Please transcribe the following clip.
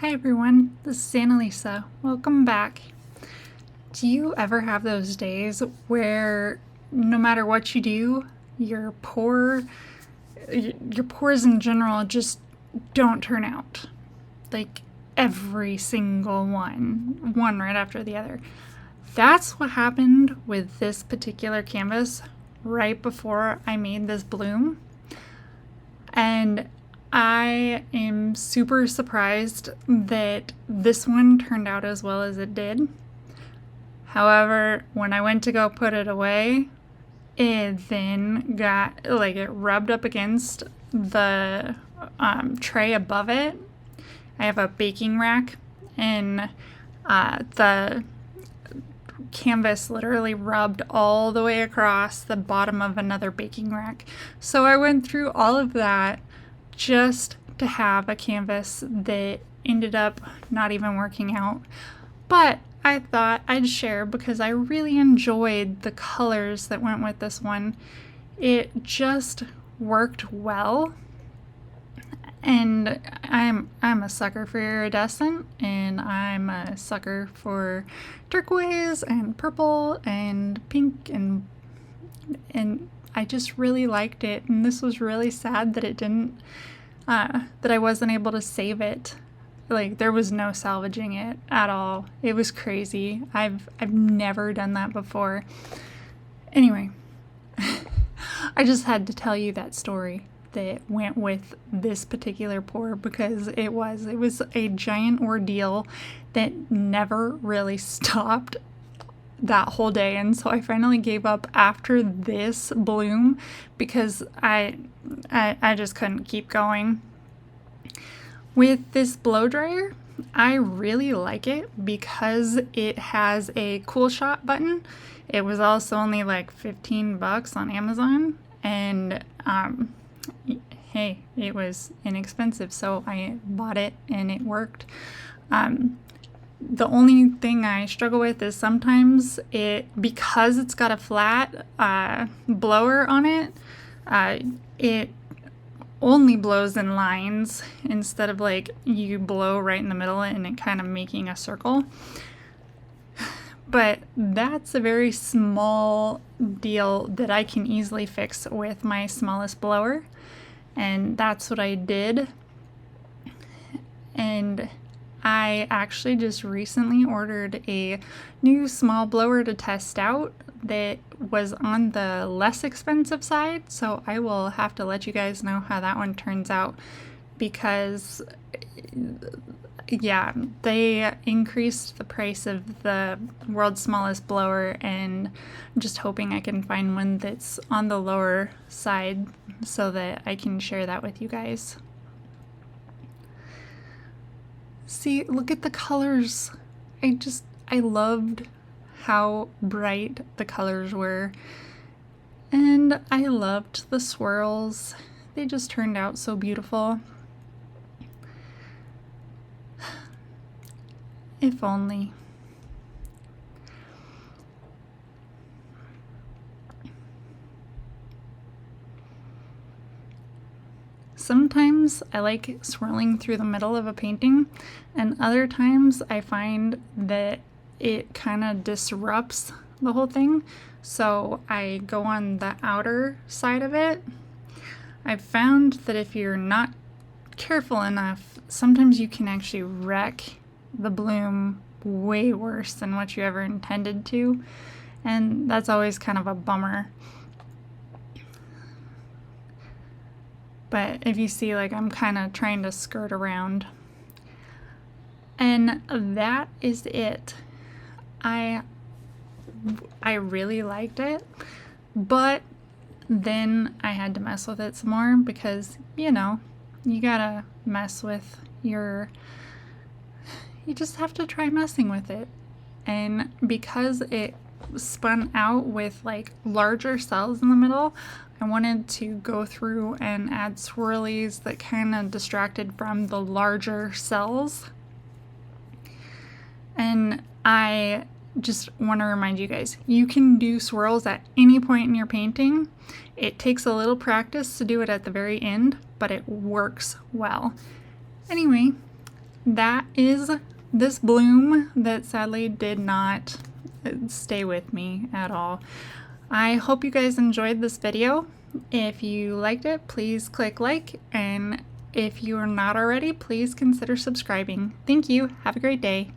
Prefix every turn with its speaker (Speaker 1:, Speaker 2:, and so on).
Speaker 1: Hi everyone, this is Annalisa. Welcome back. Do you ever have those days where no matter what you do, your pores in general just don't turn out? Like every single one right after the other. That's what happened with this particular canvas right before I made this bloom. And I am super surprised that this one turned out as well as it did. However, when I went to go put it away, it then got, it rubbed up against the tray above it. I have a baking rack, and the canvas literally rubbed all the way across the bottom of another baking rack. So I went through all of that just to have a canvas that ended up not even working out. But I thought I'd share because I really enjoyed the colors that went with this one. It just worked well. And I'm a sucker for iridescent, and I'm a sucker for turquoise and purple and pink, and I just really liked it. And this was really sad that it didn't, that I wasn't able to save it. Like, there was no salvaging it at all. It was crazy. I've never done that before. Anyway, I just had to tell you that story that went with this particular pour because it was a giant ordeal that never really stopped that whole day. And so I finally gave up after this bloom because I just couldn't keep going. With this blow dryer, I really like it because it has a cool shot button. It was also only like $15 on Amazon, and hey, it was inexpensive, so I bought it and it worked. The only thing I struggle with is sometimes because it's got a flat blower on it, it only blows in lines instead of like you blow right in the middle and it kind of making a circle. But that's a very small deal that I can easily fix with my smallest blower. And that's what I did. And I actually just recently ordered a new small blower to test out that was on the less expensive side. So I will have to let you guys know how that one turns out because, yeah, they increased the price of the world's smallest blower, and I'm just hoping I can find one that's on the lower side so that I can share that with you guys. See, look at the colors. I loved how bright the colors were, and I loved the swirls. They just turned out so beautiful. If only. Sometimes I like swirling through the middle of a painting, and other times I find that it kind of disrupts the whole thing, so I go on the outer side of it. I've found that if you're not careful enough, sometimes you can actually wreck the bloom way worse than what you ever intended to, and that's always kind of a bummer. But if you see, like, I'm kind of trying to skirt around. And that is it. I really liked it, but then I had to mess with it some more because, you gotta mess with you just have to try messing with it. And because it spun out with like larger cells in the middle, I wanted to go through and add swirlies that kind of distracted from the larger cells. And I just want to remind you guys, you can do swirls at any point in your painting. It takes a little practice to do it at the very end, but it works well. Anyway, that is this bloom that sadly did not stay with me at all. I hope you guys enjoyed this video. If you liked it, please click like, and if you are not already, please consider subscribing. Thank you. Have a great day.